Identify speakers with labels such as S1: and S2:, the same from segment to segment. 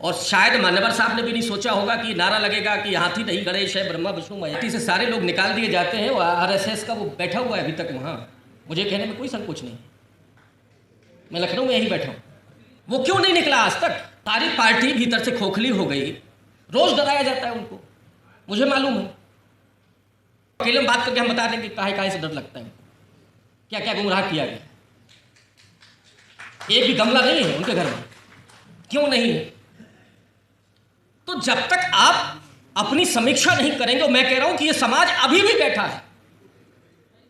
S1: और शायद मान्यवर साहब ने भी नहीं सोचा होगा कि नारा लगेगा कि हाथी नहीं गणेश है ब्रह्मा विष्णु महेश से सारे लोग निकाल दिए जाते हैं और आरएसएस का वो बैठा हुआ है अभी तक वहाँ। मुझे कहने में कोई संकोच नहीं, मैं लखनऊ में यहीं बैठा हूँ। वो क्यों नहीं निकला आज तक? सारी पार्टी भीतर से खोखली हो गई, रोज डराया जाता है उनको, मुझे मालूम है। अकेले में बात करके हम बता देंगे काहे काहे से डर लगता है, क्या क्या गुमराह किया गया। एक भी गमला नहीं है उनके घर में, क्यों नहीं है? तो जब तक आप अपनी समीक्षा नहीं करेंगे, मैं कह रहा हूं कि ये समाज अभी भी बैठा है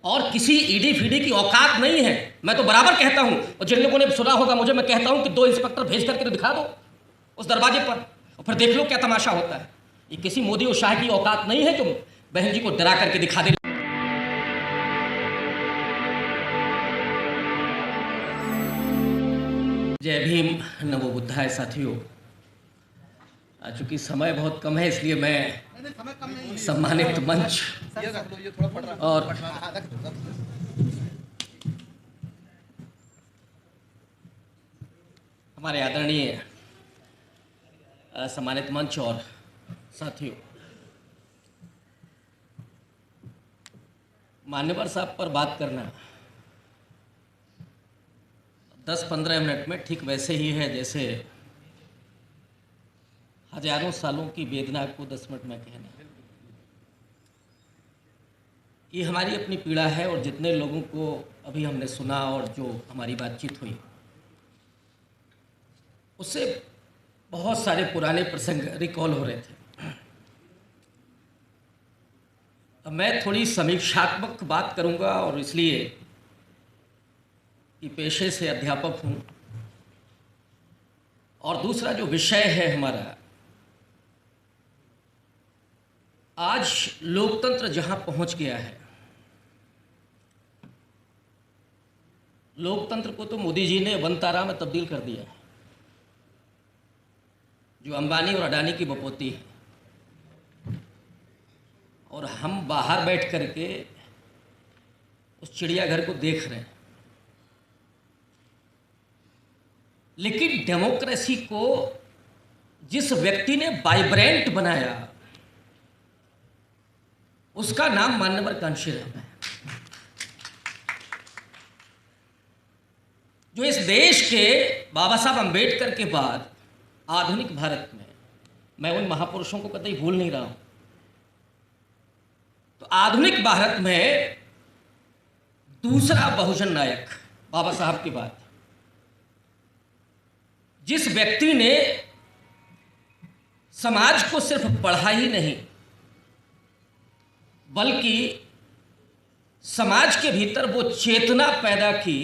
S1: और किसी ईडी फीडी की औकात नहीं है। मैं तो बराबर कहता हूं, और जिन लोगों ने सुना होगा मुझे, मैं कहता हूं कि 2 इंस्पेक्टर भेज करके तो दिखा दो उस दरवाजे पर, और फिर देख लो क्या तमाशा होता है। ये किसी मोदी और शाह की औकात नहीं है जो बहन जी को डरा करके दिखा दे। जय भीम, नमो बुद्धाय। साथियों, चूंकि समय बहुत कम है इसलिए मैं सम्मानित मंच और हमारे आदरणीय सम्मानित मंच और साथियों, मान्यवर साहब पर बात करना 10-15 मिनट में ठीक वैसे ही है जैसे हजारों सालों की वेदना को 10 मिनट में कहना। ये हमारी अपनी पीड़ा है, और जितने लोगों को अभी हमने सुना और जो हमारी बातचीत हुई उससे बहुत सारे पुराने प्रसंग रिकॉल हो रहे थे। अब मैं थोड़ी समीक्षात्मक बात करूंगा, और इसलिए कि पेशे से अध्यापक हूं, और दूसरा जो विषय है हमारा, आज लोकतंत्र जहां पहुंच गया है, लोकतंत्र को तो मोदी जी ने वनतारा में तब्दील कर दिया है, जो अंबानी और अडानी की बपोती है, और हम बाहर बैठ करके उस चिड़ियाघर को देख रहे हैं। लेकिन डेमोक्रेसी को जिस व्यक्ति ने वाइब्रेंट बनाया उसका नाम मान्यवर कांशीराम है, जो इस देश के बाबा साहब अंबेडकर के बाद आधुनिक भारत में, मैं उन महापुरुषों को कतई भूल नहीं रहा हूं, तो आधुनिक भारत में दूसरा बहुजन नायक बाबा साहब के बाद जिस व्यक्ति ने समाज को सिर्फ पढ़ा ही नहीं बल्कि समाज के भीतर वो चेतना पैदा की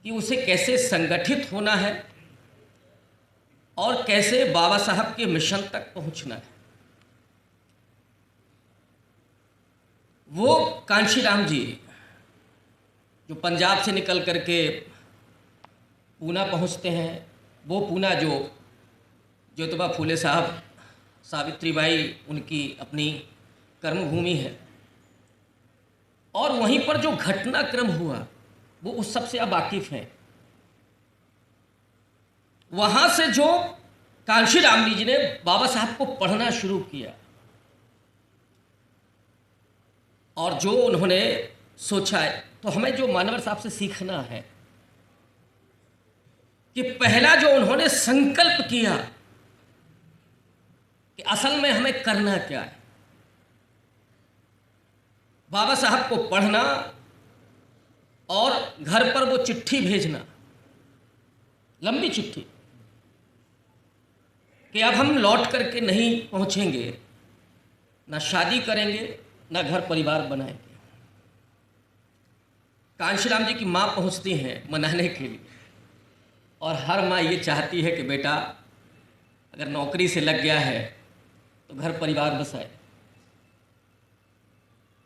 S1: कि उसे कैसे संगठित होना है और कैसे बाबा साहब के मिशन तक पहुंचना है, वो कांशीराम जी, जो पंजाब से निकल करके पूना पहुंचते हैं। वो पूना जो ज्योतिबा फूले साहब, सावित्रीबाई उनकी अपनी कर्मभूमि है, और वहीं पर जो घटनाक्रम हुआ वो उस सबसे आप वाकिफ हैं। वहां से जो कांशीराम जी ने बाबा साहब को पढ़ना शुरू किया, और जो उन्होंने सोचा है, तो हमें जो मान्यवर साहब से सीखना है कि पहला जो उन्होंने संकल्प किया कि असल में हमें करना क्या है, बाबा साहब को पढ़ना और घर पर वो चिट्ठी भेजना, लंबी चिट्ठी, कि अब हम लौट करके नहीं पहुंचेंगे, ना शादी करेंगे, ना घर परिवार बनाएंगे। कांशीराम जी की माँ पहुंचती हैं मनाने के लिए, और हर माँ ये चाहती है कि बेटा अगर नौकरी से लग गया है तो घर परिवार बसाए।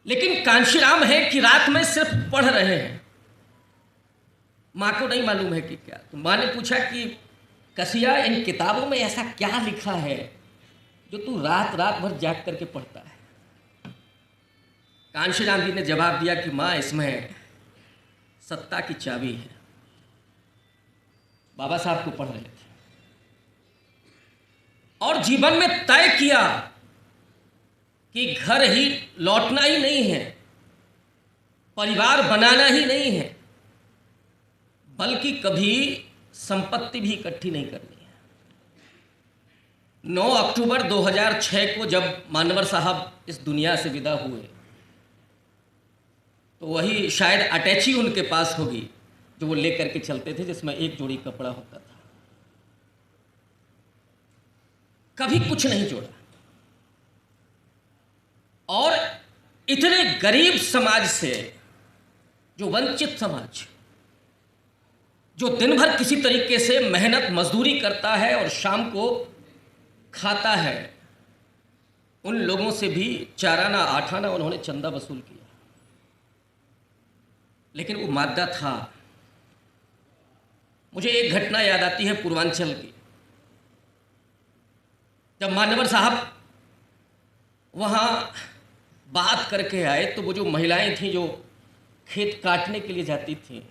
S1: लेकिन कांशीराम है कि रात में सिर्फ पढ़ रहे हैं, माँ को नहीं मालूम है कि क्या। तो माँ ने पूछा कि कसिया, इन किताबों में ऐसा क्या लिखा है जो तू रात रात भर जाग करके पढ़ता है? कांशीराम जी ने जवाब दिया कि माँ, इसमें सत्ता की चाबी है। बाबा साहब को पढ़ रहे थे। और जीवन में तय किया कि घर ही लौटना ही नहीं है, परिवार बनाना ही नहीं है, बल्कि कभी संपत्ति भी इकट्ठी नहीं करनी है। 9 अक्टूबर 2006 को जब मानवर साहब इस दुनिया से विदा हुए तो वही शायद अटैची उनके पास होगी जो वो लेकर के चलते थे, जिसमें एक जोड़ी कपड़ा होता था। कभी कुछ नहीं जोड़ा। और इतने गरीब समाज से, जो वंचित समाज, जो दिन भर किसी तरीके से मेहनत मजदूरी करता है और शाम को खाता है, उन लोगों से भी चाराना आठाना उन्होंने चंदा वसूल किया। लेकिन वो मादा था। मुझे एक घटना याद आती है पूर्वांचल की। जब मानवर साहब वहाँ बात करके आए तो वो जो महिलाएं थीं जो खेत काटने के लिए जाती थीं,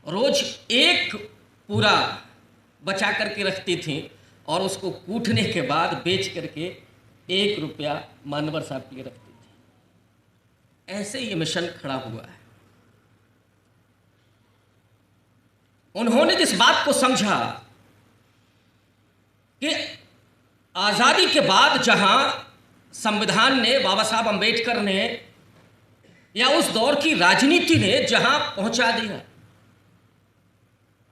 S1: रोज एक पूरा बचा करके रखती थीं और उसको कूटने के बाद बेच करके 1 रुपया मानवर साहब के लिए रखती थी। ऐसे ये मिशन खड़ा हुआ है। उन्होंने जिस बात को समझा कि आज़ादी के बाद जहां संविधान ने, बाबा साहब अंबेडकर ने या उस दौर की राजनीति ने जहां पहुंचा दिया,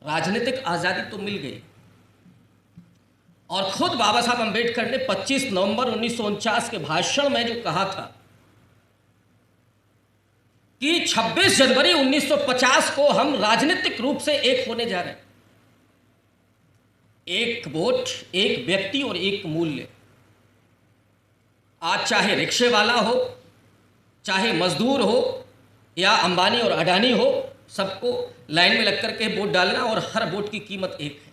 S1: राजनीतिक आज़ादी तो मिल गई। और खुद बाबा साहब अंबेडकर ने 25 नवंबर 1949 के भाषण में जो कहा था कि 26 जनवरी 1950 को हम राजनीतिक रूप से एक होने जा रहे हैं। एक वोट, एक व्यक्ति और एक मूल्य। आज चाहे रिक्शे वाला हो, चाहे मजदूर हो या अंबानी और अडानी हो, सबको लाइन में लग करके वोट डालना और हर वोट की कीमत एक है।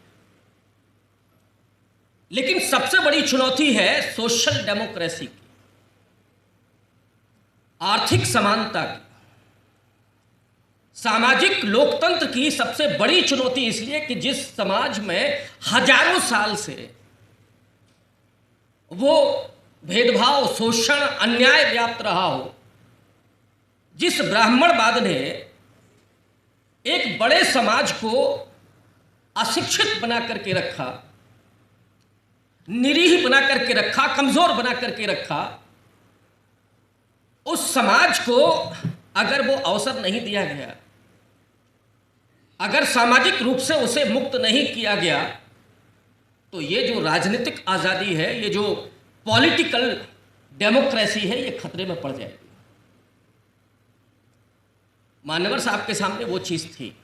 S1: लेकिन सबसे बड़ी चुनौती है सोशल डेमोक्रेसी की, आर्थिक समानता की, सामाजिक लोकतंत्र की। सबसे बड़ी चुनौती इसलिए कि जिस समाज में हजारों साल से वो भेदभाव, शोषण, अन्याय व्याप्त रहा हो, जिस ब्राह्मणवाद ने एक बड़े समाज को अशिक्षित बना करके रखा, निरीह बना करके रखा, कमजोर बना करके रखा, उस समाज को अगर वो अवसर नहीं दिया गया, अगर सामाजिक रूप से उसे मुक्त नहीं किया गया, तो ये जो राजनीतिक आज़ादी है, ये जो पॉलिटिकल डेमोक्रेसी है, ये खतरे में पड़ जाएगी। मानवर साहब के सामने वो चीज़ थी।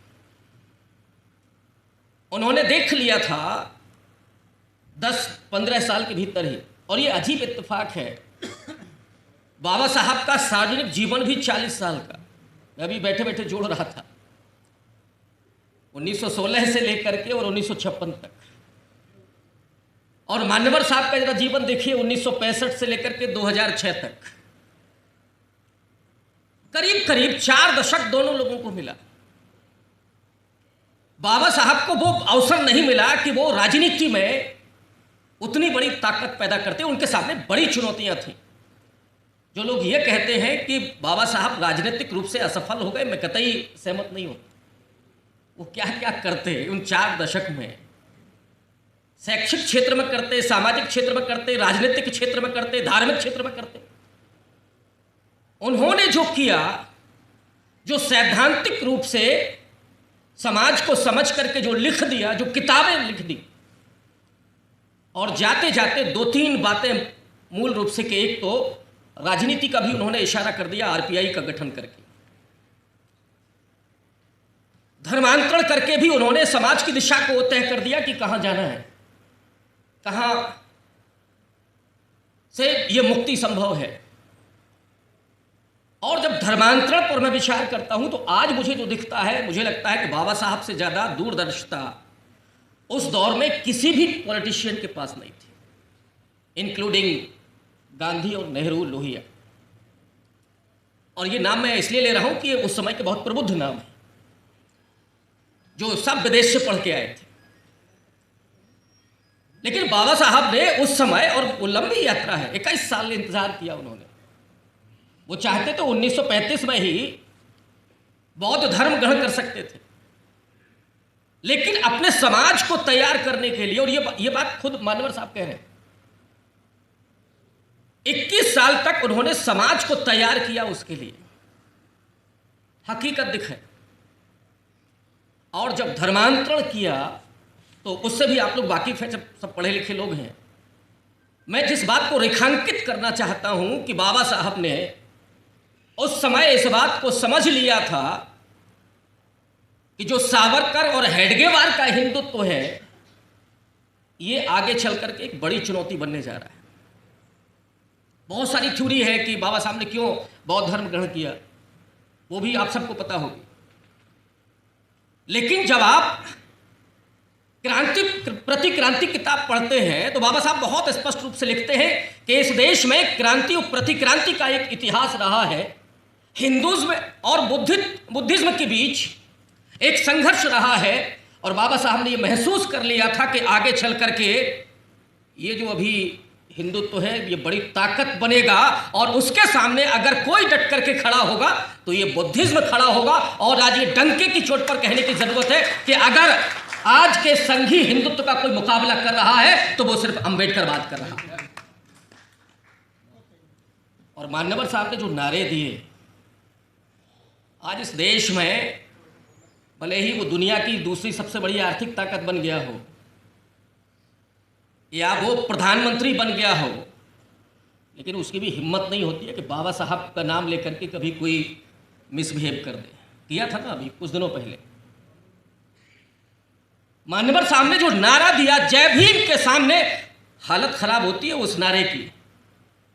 S1: उन्होंने देख लिया था 10-15 साल के भीतर ही। और ये अजीब इत्तेफाक है, बाबा साहब का सार्वजनिक जीवन भी 40 साल का। मैं अभी बैठे बैठे जोड़ रहा था, 1916 से लेकर के और 1956 तक। और मान्यवर साहब का जरा जीवन देखिए, 1965 से लेकर के 2006 तक, करीब करीब 4 दशक दोनों लोगों को मिला। बाबा साहब को वो अवसर नहीं मिला कि वो राजनीति में उतनी बड़ी ताकत पैदा करते। उनके सामने बड़ी चुनौतियां थीं। जो लोग ये कहते हैं कि बाबा साहब राजनीतिक रूप से असफल हो गए, मैं कतई सहमत नहीं हूं। वो क्या क्या करते उन 4 दशक में, शैक्षिक क्षेत्र में करते, सामाजिक क्षेत्र में करते, राजनीतिक क्षेत्र में करते, धार्मिक क्षेत्र में करते। उन्होंने जो किया, जो सैद्धांतिक रूप से समाज को समझ करके जो लिख दिया, जो किताबें लिख दी, और जाते जाते 2-3 बातें मूल रूप से कि एक तो राजनीति का भी उन्होंने इशारा कर दिया, आरपीआई का गठन करके, धर्मांतरण करके भी उन्होंने समाज की दिशा को तय कर दिया कि कहां जाना है, कहां से यह मुक्ति संभव है। और जब धर्मांतरण पर मैं विचार करता हूं तो आज मुझे जो दिखता है, मुझे लगता है कि बाबा साहब से ज्यादा दूरदर्शिता उस दौर में किसी भी पॉलिटिशियन के पास नहीं थी, इंक्लूडिंग गांधी और नेहरू, लोहिया। और ये नाम मैं इसलिए ले रहा हूं कि ये उस समय के बहुत प्रबुद्ध नाम है, जो सब विदेश से पढ़ के आए थे। लेकिन बाबा साहब ने उस समय, और वो लंबी यात्रा है, 21 साल इंतजार किया उन्होंने। वो चाहते तो 1935 में ही बौद्ध धर्म ग्रहण कर सकते थे, लेकिन अपने समाज को तैयार करने के लिए, और ये बात खुद मानवर साहब कह रहे हैं, 21 साल तक उन्होंने समाज को तैयार किया उसके लिए, हकीकत दिखाई। और जब धर्मांतरण किया तो उससे भी आप लोग वाकिफ हैं, जब सब पढ़े लिखे लोग हैं। मैं जिस बात को रेखांकित करना चाहता हूं कि बाबा साहब ने उस समय इस बात को समझ लिया था कि जो सावरकर और हेडगेवार का हिंदुत्व है, ये आगे चल करके एक बड़ी चुनौती बनने जा रहा है। बहुत सारी थ्योरी है कि बाबा साहब ने क्यों बौद्ध धर्म ग्रहण किया, वो भी आप सबको पता होगी। लेकिन जब आप प्रतिक्रांति किताब पढ़ते हैं तो बाबा साहब बहुत स्पष्ट रूप से लिखते हैं कि इस देश में क्रांति और प्रतिक्रांति का एक इतिहास रहा है। हिंदुज्म और बुद्धिज्म के बीच एक संघर्ष रहा है, और बाबा साहब ने ये महसूस कर लिया था कि आगे चल करके ये जो अभी हिंदुत्व है ये बड़ी ताकत बनेगा, और उसके सामने अगर कोई डट करके खड़ा होगा तो ये बुद्धिज्म खड़ा होगा। और आज ये डंके की चोट पर कहने की जरूरत है कि अगर आज के संघी हिंदुत्व का कोई मुकाबला कर रहा है तो वो सिर्फ अंबेडकर बात कर रहा है। और मान्यवर साहब ने जो नारे दिए, आज इस देश में भले ही वो दुनिया की दूसरी सबसे बड़ी आर्थिक ताकत बन गया हो, या वो प्रधानमंत्री बन गया हो, लेकिन उसकी भी हिम्मत नहीं होती है कि बाबा साहब का नाम लेकर के कभी कोई मिसबिहेव कर दे। किया था ना अभी कुछ दिनों पहले मान्यवर साहब ने जो नारा दिया जय भीम के सामने, हालत खराब होती है उस नारे की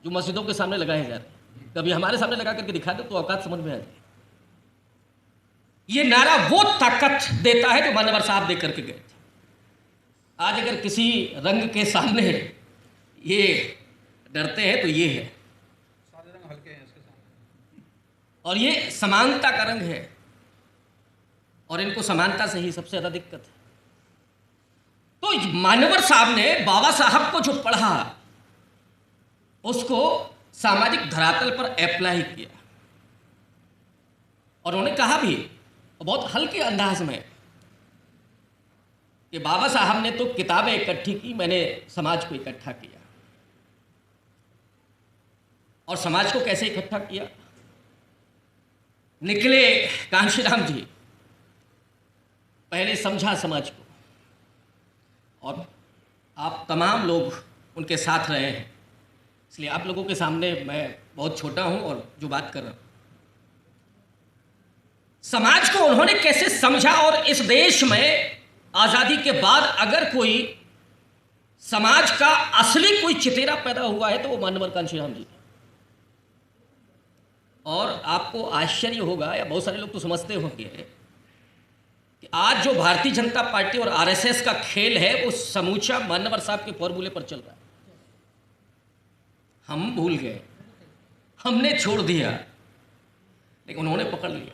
S1: जो मस्जिदों के सामने लगाए जा रहे हैं। कभी हमारे सामने लगा करके दिखा दो तो औकात समझ में आ जाए। ये नारा वो ताकत देता है जो मान्यवर साहब दे करके गए थे। आज अगर किसी रंग के सामने ये डरते हैं तो ये है,
S2: सारे रंग हल्के हैं इसके सामने,
S1: और ये समानता का रंग है, और इनको समानता से ही सबसे ज्यादा दिक्कत है। तो मान्यवर साहब ने बाबा साहब को जो पढ़ा उसको सामाजिक धरातल पर अप्लाई किया, और उन्होंने कहा भी बहुत हल्के अंदाज में कि बाबा साहब ने तो किताबें इकट्ठी की, मैंने समाज को इकट्ठा किया। और समाज को कैसे इकट्ठा किया? निकले कांशीराम जी, पहले समझा समाज को, और आप तमाम लोग उनके साथ रहे हैं, इसलिए आप लोगों के सामने मैं बहुत छोटा हूं और जो बात कर रहा हूं। समाज को उन्होंने कैसे समझा, और इस देश में आज़ादी के बाद अगर कोई समाज का असली कोई चितेरा पैदा हुआ है तो वो मान्यवर कांशीराम जी। और आपको आश्चर्य होगा, या बहुत सारे लोग तो समझते होंगे कि आज जो भारतीय जनता पार्टी और आरएसएस का खेल है वो समूचा मान्यवर साहब के फॉर्मूले पर चल रहा है। हम भूल गए, हमने छोड़ दिया, लेकिन उन्होंने पकड़ लिया।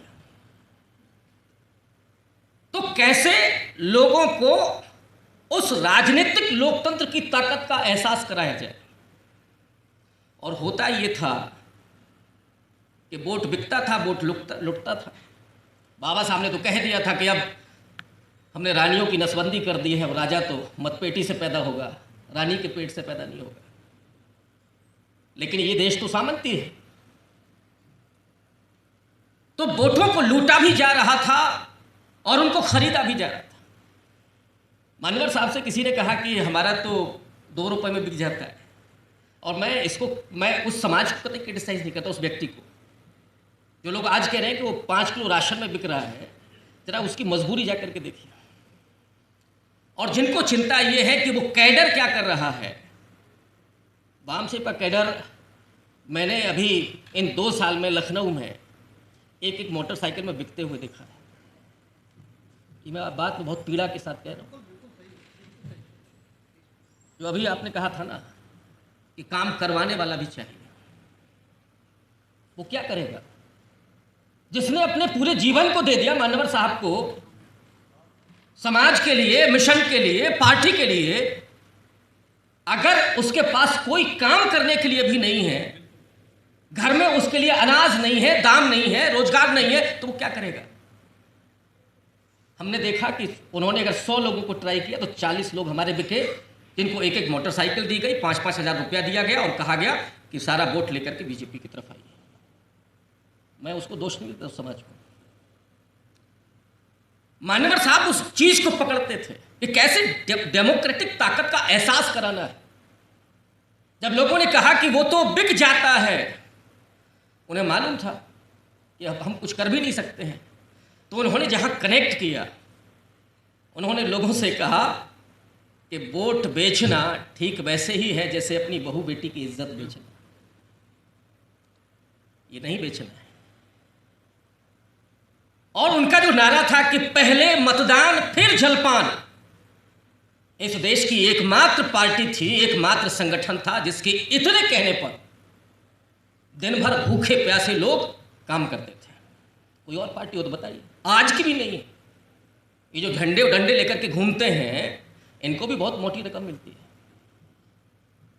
S1: तो कैसे लोगों को उस राजनीतिक लोकतंत्र की ताकत का एहसास कराया जाए? और होता ये था कि वोट बिकता था, वोट लुटता था। बाबा साहब ने तो कह दिया था कि अब हमने रानियों की नसबंदी कर दी है, और राजा तो मतपेटी से पैदा होगा, रानी के पेट से पैदा नहीं होगा। लेकिन ये देश तो सामंती है, तो वोटों को लूटा भी जा रहा था और उनको खरीदा भी जा रहा था। मान्यवर साहब से किसी ने कहा कि हमारा तो 2 रुपए में बिक जाता है, और मैं उस समाज को कतई क्रिटिसाइज नहीं करता, उस व्यक्ति को। जो लोग आज कह रहे हैं कि वो 5 किलो राशन में बिक रहा है, जरा उसकी मजबूरी जा करके देखिए। और जिनको चिंता ये है कि वो कैडर क्या कर रहा है, वामसे का कैडर, मैंने अभी इन 2 साल में लखनऊ में एक मोटरसाइकिल में बिकते हुए देखा है। ये मैं बात में बहुत पीड़ा के साथ कह रहा हूँ। जो अभी आपने कहा था ना कि काम करवाने वाला भी चाहिए, वो क्या करेगा? जिसने अपने पूरे जीवन को दे दिया मान्यवर साहब को, समाज के लिए, मिशन के लिए, पार्टी के लिए, अगर उसके पास कोई काम करने के लिए भी नहीं है, घर में उसके लिए अनाज नहीं है, दाम नहीं है, रोजगार नहीं है, तो वो क्या करेगा? हमने देखा कि उन्होंने अगर 100 लोगों को ट्राई किया तो 40 लोग हमारे बिके, जिनको एक एक मोटरसाइकिल दी गई, 5-5 हज़ार रुपया दिया गया और कहा गया कि सारा वोट लेकर के बीजेपी की तरफ आइए। मैं उसको दोष नहीं देता, समाज को। मान्यवर साहब उस चीज को पकड़ते थे कि कैसे डेमोक्रेटिक ताकत का एहसास कराना है। जब लोगों ने कहा कि वो तो बिक जाता है, उन्हें मालूम था कि अब हम कुछ कर भी नहीं सकते हैं, तो उन्होंने जहां कनेक्ट किया, उन्होंने लोगों से कहा कि वोट बेचना ठीक वैसे ही है जैसे अपनी बहू बेटी की इज्जत बेचना, ये नहीं बेचना है। और उनका जो नारा था कि पहले मतदान फिर जलपान, इस देश की एकमात्र पार्टी थी, एकमात्र संगठन था जिसके इतने कहने पर दिन भर भूखे प्यासे लोग काम करते थे। कोई और पार्टी हो तो बताइए, आज की भी नहीं है। ये जो झंडे डंडे लेकर के घूमते हैं, इनको भी बहुत मोटी रकम मिलती है।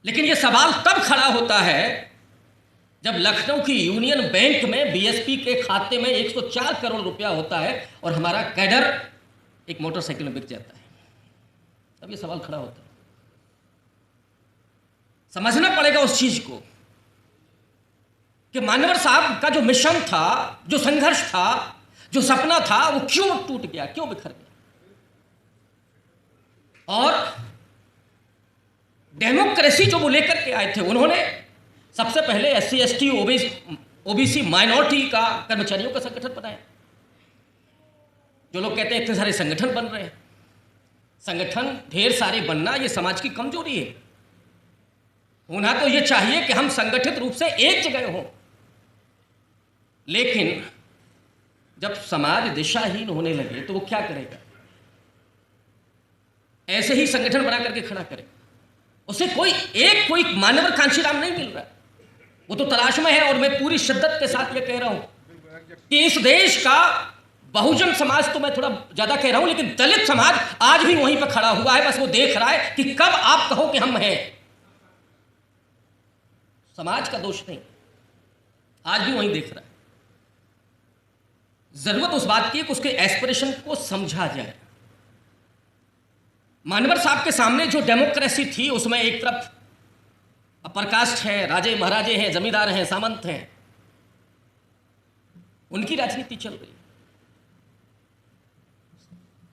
S1: लेकिन ये सवाल तब खड़ा होता है जब लखनऊ की यूनियन बैंक में बीएसपी के खाते में 104 करोड़ रुपया होता है और हमारा कैडर एक मोटरसाइकिल में बिक जाता है। तब ये सवाल खड़ा होता है। समझना पड़ेगा उस चीज को कि मान्यवर साहब का जो मिशन था, जो संघर्ष था, जो सपना था, वो क्यों टूट गया, क्यों बिखर गया। और डेमोक्रेसी जो वो लेकर के आए थे, उन्होंने सबसे पहले SC ST OBC माइनॉरिटी का कर्मचारियों का संगठन बनाया। जो लोग कहते हैं इतने सारे संगठन बन रहे हैं, संगठन ढेर सारे बनना ये समाज की कमजोरी है। होना तो ये चाहिए कि हम संगठित रूप से एक जगह हों, लेकिन जब समाज दिशाहीन होने लगे तो वो क्या करेगा? ऐसे ही संगठन बना करके खड़ा करेगा। उसे कोई मानवकांक्षी राम नहीं मिल रहा, वो तो तलाश में है। और मैं पूरी शिद्दत के साथ ये कह रहा हूं कि इस देश का बहुजन समाज तो मैं थोड़ा ज्यादा कह रहा हूं, लेकिन दलित समाज आज भी वहीं पर खड़ा हुआ है। बस वो देख रहा है कि कब आप कहो कि हम हैं। समाज का दोष नहीं, आज भी वहीं देख रहा है। जरूरत उस बात की है कि उसके एस्पिरेशन को समझा जाए। मान्यवर साहब के सामने जो डेमोक्रेसी थी, उसमें एक तरफ अपर कास्ट है, राजे महाराजे हैं, जमींदार हैं, सामंत हैं, उनकी राजनीति चल रही।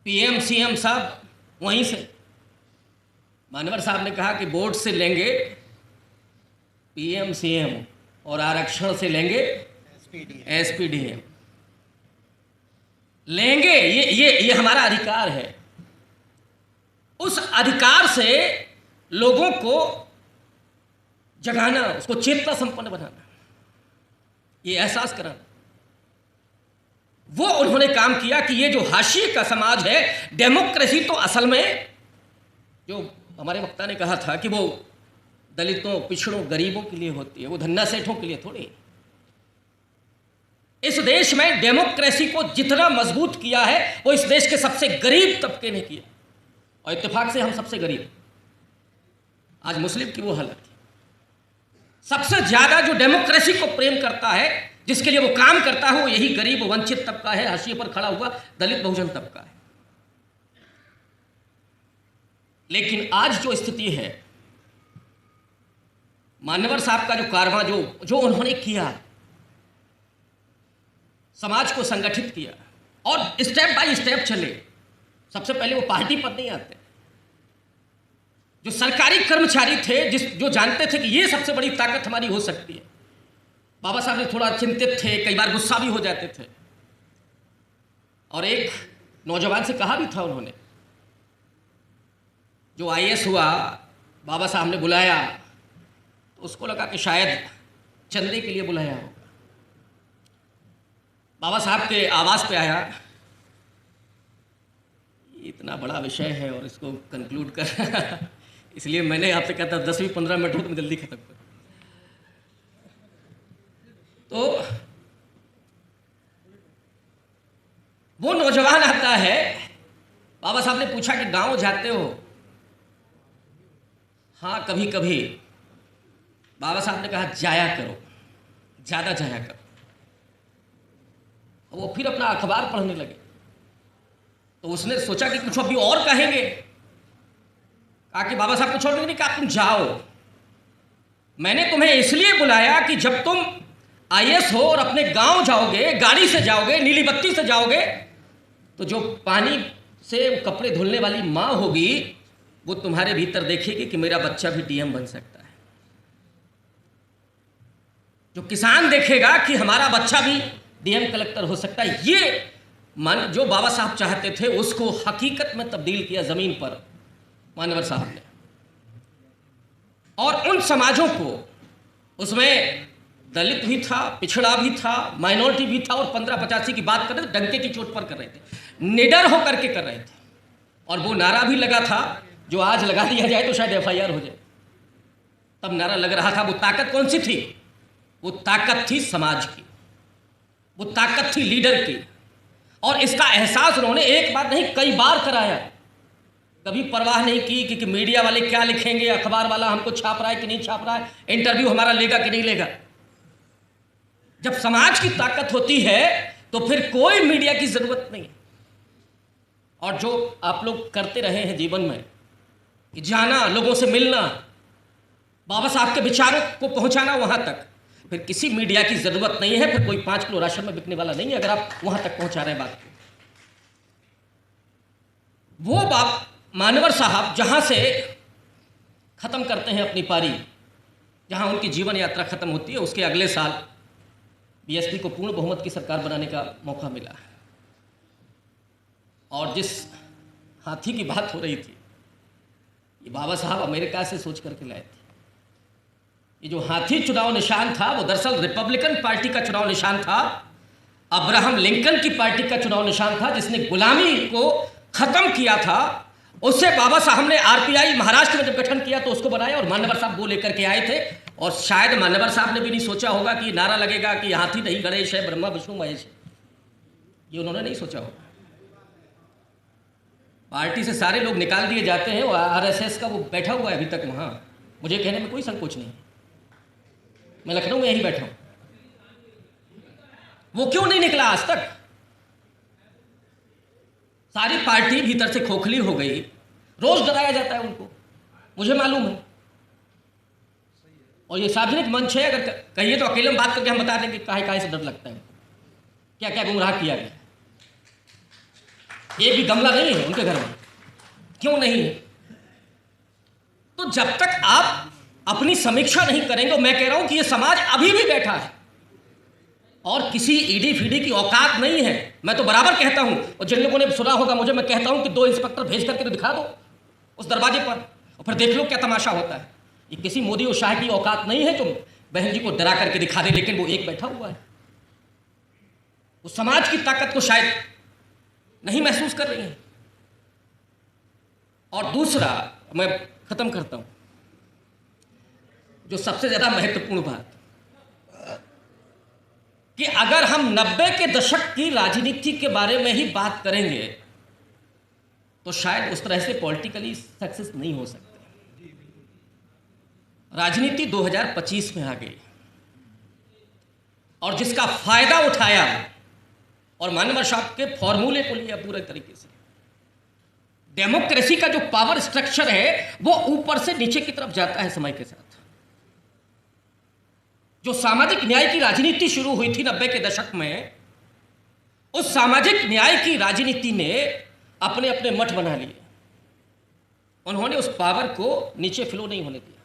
S1: PM CM साहब वहीं से। मान्यवर साहब ने कहा कि वोट से लेंगे PM CM और आरक्षण से लेंगे SPDM लेंगे। ये हमारा अधिकार है। उस अधिकार से लोगों को जगाना, उसको चेतना संपन्न बनाना, ये एहसास कराना, वो उन्होंने काम किया कि ये जो हाशिए का समाज है, डेमोक्रेसी तो असल में जो हमारे वक्ता ने कहा था कि वो दलितों, पिछड़ों, गरीबों के लिए होती है, वो धन्ना सेठों के लिए थोड़ी। इस देश में डेमोक्रेसी को जितना मजबूत किया है वो इस देश के सबसे गरीब तबके ने किया, और इत्तेफाक से हम सबसे गरीब। आज मुस्लिम की वो हालत है। सबसे ज्यादा जो डेमोक्रेसी को प्रेम करता है, जिसके लिए वो काम करता है, वो यही गरीब वंचित तबका है, हाशिए पर खड़ा हुआ दलित बहुजन तबका है। लेकिन आज जो स्थिति है, मान्यवर साहब का जो कारवां जो उन्होंने किया, समाज को संगठित किया और स्टेप बाय स्टेप चले। सबसे पहले वो पार्टी पर नहीं आते, जो सरकारी कर्मचारी थे, जो जानते थे कि ये सबसे बड़ी ताकत हमारी हो सकती है। बाबा साहब ने थोड़ा चिंतित थे, कई बार गुस्सा भी हो जाते थे, और एक नौजवान से कहा भी था उन्होंने, जो IAS हुआ, बाबा साहब ने बुलाया तो उसको लगा कि शायद चंदे के लिए बुलाया होगा। बाबा साहब के आवास पे आया, इतना बड़ा विषय है और इसको कंक्लूड कर इसलिए मैंने आपसे कहता 10-15 मिनट हो तो मैं जल्दी खत्म कर। तो वो नौजवान आता है, बाबा साहब ने पूछा कि गांव जाते हो? हाँ, कभी कभी बाबा साहब ने कहा जाया करो, ज़्यादा जाया करो। वो फिर अपना अखबार पढ़ने लगे, तो उसने सोचा कि कुछ अभी और कहेंगे। कहा कि बाबा साहब कुछ और नहीं कहा, तुम जाओ, मैंने तुम्हें इसलिए बुलाया कि जब तुम आईएएस हो और अपने गांव जाओगे, गाड़ी से जाओगे, नीली बत्ती से जाओगे, तो जो पानी से कपड़े धुलने वाली माँ होगी वो तुम्हारे भीतर देखेगी कि मेरा बच्चा भी डीएम बन सकता है। जो किसान देखेगा कि हमारा बच्चा भी डीएम कलेक्टर हो सकता है। ये मन जो बाबा साहब चाहते थे उसको हकीकत में तब्दील किया जमीन पर मानवर साहब ने। और उन समाजों को, उसमें दलित भी था, पिछड़ा भी था, माइनॉरिटी भी था, और 1585 की बात कर रहे थे, डंके की चोट पर कर रहे थे, निडर होकर के कर रहे थे। और वो नारा भी लगा था जो आज लगा दिया जाए तो शायद एफआईआर हो जाए। तब नारा लग रहा था। वो ताकत कौन सी थी? वो ताकत थी समाज की, वो ताकत थी लीडर की। और इसका एहसास उन्होंने एक बार नहीं कई बार कराया। कभी परवाह नहीं की कि मीडिया वाले क्या लिखेंगे, अखबार वाला हमको छाप रहा है कि नहीं छाप रहा है, इंटरव्यू हमारा लेगा कि नहीं लेगा। जब समाज की ताकत होती है तो फिर कोई मीडिया की जरूरत नहीं। और जो आप लोग करते रहे हैं जीवन में कि जाना, लोगों से मिलना, बाबा साहब के विचारों को पहुंचाना वहां तक, फिर किसी मीडिया की जरूरत नहीं है। फिर कोई 5 किलो राशन में बिकने वाला नहीं है अगर आप वहां तक पहुंचा रहे हैं बात को। वो बाप मानवर साहब जहां से खत्म करते हैं अपनी पारी, जहां उनकी जीवन यात्रा खत्म होती है, उसके अगले साल बीएसपी को पूर्ण बहुमत की सरकार बनाने का मौका मिला। और जिस हाथी की बात हो रही थी, ये बाबा साहब अमेरिका से सोच करके लाए थे। ये जो हाथी चुनाव निशान था वो दरअसल रिपब्लिकन पार्टी का चुनाव निशान था, अब्राहम लिंकन की पार्टी का चुनाव निशान था, जिसने गुलामी को खत्म किया था। उससे बाबा साहब ने आरपीआई महाराष्ट्र में जब गठन किया तो उसको बनाया, और मान्यवर साहब वो लेकर के आए थे। और शायद मान्यवर साहब ने भी नहीं सोचा होगा कि नारा लगेगा कि हाथी नहीं गणेश है, ब्रह्मा विष्णु महेश है। ये उन्होंने नहीं सोचा होगा। पार्टी से सारे लोग निकाल दिए जाते हैं, वो आरएसएस का वो बैठा हुआ है अभी तक वहां। मुझे कहने में कोई संकोच नहीं, मैं लखनऊ में यही बैठा हूं। वो क्यों नहीं निकला आज तक? सारी पार्टी भीतर से खोखली हो गई। रोज डराया जाता है उनको, मुझे मालूम है। और ये सार्वजनिक मंच है, अगर कहिए तो अकेले में बात करके हम बता देंगे काहे काहे से डर लगता है, क्या क्या गुमराह किया गया। एक भी गमला नहीं है उनके घर में, क्यों नहीं है? तो जब तक आप अपनी समीक्षा नहीं करेंगे, मैं कह रहा हूं कि ये समाज अभी भी बैठा है और किसी ईडी फीडी की औकात नहीं है। मैं तो बराबर कहता हूं, और जिन लोगों ने सुना होगा मुझे, मैं कहता हूं कि 2 इंस्पेक्टर भेज करके तो दिखा दो उस दरवाजे पर, और फिर देख लो क्या तमाशा होता है। ये किसी मोदी और शाह की औकात नहीं है जो बहन जी को डरा करके दिखा दे, लेकिन वो एक बैठा हुआ है। वो समाज की ताकत को शायद नहीं महसूस कर रही है। और दूसरा, मैं खत्म करता हूं, जो सबसे ज्यादा महत्वपूर्ण बात, कि अगर हम 90 के दशक की राजनीति के बारे में ही बात करेंगे तो शायद उस तरह से पॉलिटिकली सक्सेस नहीं हो सकते। राजनीति 2025 में आ गई, और जिसका फायदा उठाया और मान्यवर साहब के फॉर्मूले को लिया पूरे तरीके से। डेमोक्रेसी का जो पावर स्ट्रक्चर है वो ऊपर से नीचे की तरफ जाता है समय के साथ। जो सामाजिक न्याय की राजनीति शुरू हुई थी 90 के दशक में, उस सामाजिक न्याय की राजनीति ने अपने अपने मठ बना लिए। उन्होंने उस पावर को नीचे फ्लो नहीं होने दिया।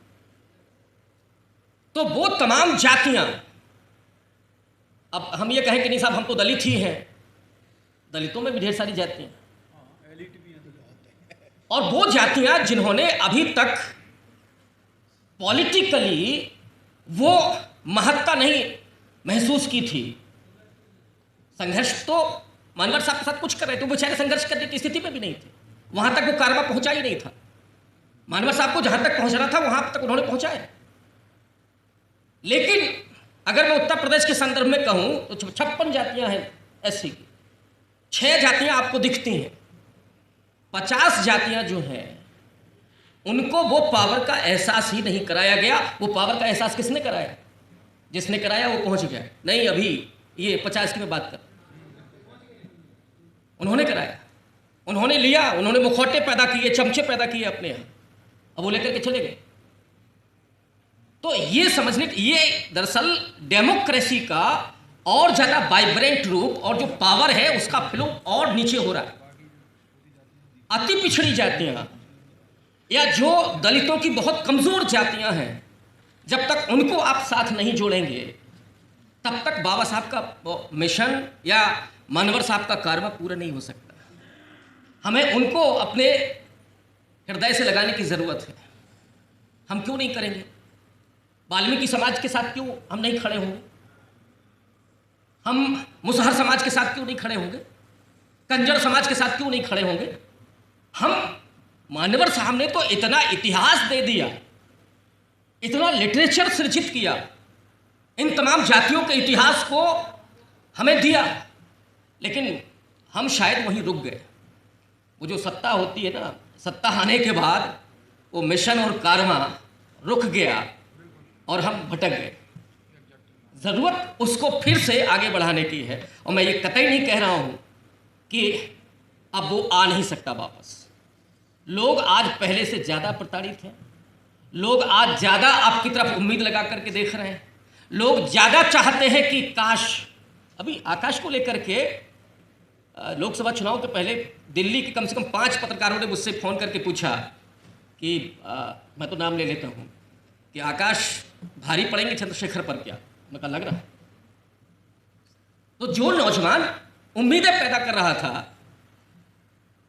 S1: तो वो तमाम जातियां, अब हम ये कहें कि नहीं साहब हम तो दलित ही हैं, दलितों में भी ढेर सारी जातियां, और वो जातियां जिन्होंने अभी तक पॉलिटिकली वो महत्ता नहीं महसूस की थी। संघर्ष तो मानवर साहब के साथ कुछ कर रहे थे, वो बेचारे संघर्ष करने की स्थिति में भी नहीं थे, वहां तक वो कारवा पहुंचा ही नहीं था। मानवर साहब को जहां तक पहुंचना था वहां तक उन्होंने पहुंचाया। लेकिन अगर मैं उत्तर प्रदेश के संदर्भ में कहूं तो 56 जातियां हैं एससी की, 6 जातियां आपको दिखती हैं, 50 जातियां जो हैं उनको वो पावर का एहसास ही नहीं कराया गया। वो पावर का एहसास किसने कराया? जिसने कराया वो पहुंच गया। नहीं, अभी ये 50 की मैं बात कर, उन्होंने कराया, उन्होंने लिया, उन्होंने मुखौटे पैदा किए, चमचे पैदा किए अपने यहाँ, अब वो लेकर के चले गए। तो ये समझने, ये दरअसल डेमोक्रेसी का और ज्यादा वाइब्रेंट रूप और जो पावर है उसका फ्लो और नीचे हो रहा है। अति पिछड़ी जातियां या जो दलितों की बहुत कमजोर जातियां हैं, जब तक उनको आप साथ नहीं जोड़ेंगे तब तक बाबा साहब का मिशन या मानवर साहब का कारवा पूरा नहीं हो सकता। हमें उनको अपने हृदय से लगाने की जरूरत है। हम क्यों नहीं करेंगे? वाल्मीकि समाज के साथ क्यों हम नहीं खड़े होंगे? हम मुसहर समाज के साथ क्यों नहीं खड़े होंगे? कंजर समाज के साथ क्यों नहीं खड़े होंगे? हम मानवर साहब ने तो इतना इतिहास दे दिया, इतना लिटरेचर सृजित किया, इन तमाम जातियों के इतिहास को हमें दिया, लेकिन हम शायद वहीं रुक गए। वो जो सत्ता होती है ना, सत्ता आने के बाद वो मिशन और कारवां रुक गया और हम भटक गए। ज़रूरत उसको फिर से आगे बढ़ाने की है। और मैं ये कतई नहीं कह रहा हूँ कि अब वो आ नहीं सकता वापस। लोग आज पहले से ज़्यादा प्रताड़ित हैं। लोग आज ज़्यादा आपकी तरफ उम्मीद लगा करके देख रहे हैं। लोग ज़्यादा चाहते हैं कि काश, अभी आकाश को लेकर के लोकसभा चुनाव के पहले दिल्ली के कम से कम 5 पत्रकारों ने मुझसे फ़ोन करके पूछा कि मैं तो नाम ले लेता हूँ, कि आकाश भारी पड़ेंगे चंद्रशेखर पर क्या? मैं कहा लग रहा है। तो जो नौजवान उम्मीदें पैदा कर रहा था,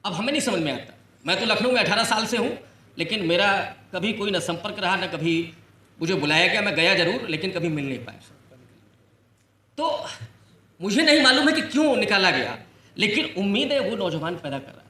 S1: अब हमें नहीं समझ में आता। मैं तो लखनऊ में 18 साल से हूँ, लेकिन मेरा कभी कोई न संपर्क रहा, न कभी मुझे बुलाया गया। मैं गया जरूर, लेकिन कभी मिल नहीं पाया। तो मुझे नहीं मालूम है कि क्यों निकाला गया, लेकिन उम्मीदें वो नौजवान पैदा कर रहा था।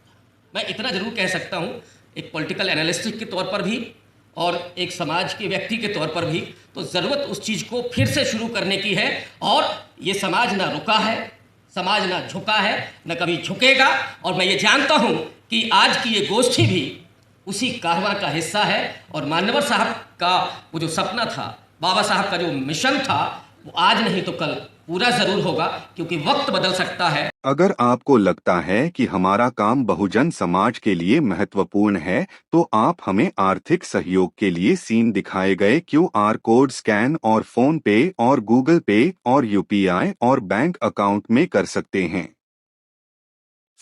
S1: मैं इतना जरूर कह सकता हूँ, एक पॉलिटिकल एनालिस्ट के तौर पर भी और एक समाज के व्यक्ति के तौर पर भी, तो ज़रूरत उस चीज़ को फिर से शुरू करने की है। और ये समाज ना रुका है, समाज ना झुका है, न कभी झुकेगा। और मैं ये जानता हूँ कि आज की ये गोष्ठी भी उसी कारवां का हिस्सा है। और मानवर साहब का वो जो सपना था, बाबा साहब का जो मिशन था, वो आज नहीं तो कल पूरा जरूर होगा, क्योंकि वक्त बदल सकता है।
S3: अगर आपको लगता है कि हमारा काम बहुजन समाज के लिए महत्वपूर्ण है, तो आप हमें आर्थिक सहयोग के लिए सीन दिखाए गए QR कोड स्कैन और फोन पे और गूगल पे और UPI और बैंक अकाउंट में कर सकते हैं।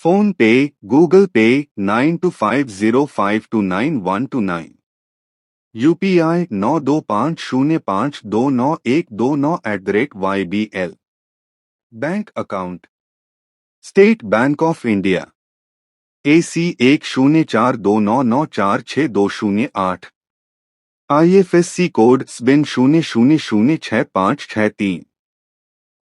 S3: फोन पे, गूगल पे 9250529129, UPI 9250529129@YBL। Bank account state bank of India AC 1042994628, IFSC code SBIN 00066563।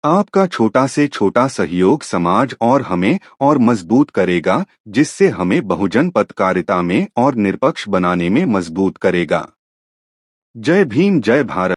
S3: आपका छोटा से छोटा सहयोग समाज और हमें और मजबूत करेगा, जिससे हमें बहुजन पत्रकारिता में और निष्पक्ष बनाने में मजबूत करेगा। जय भीम, जय भारत।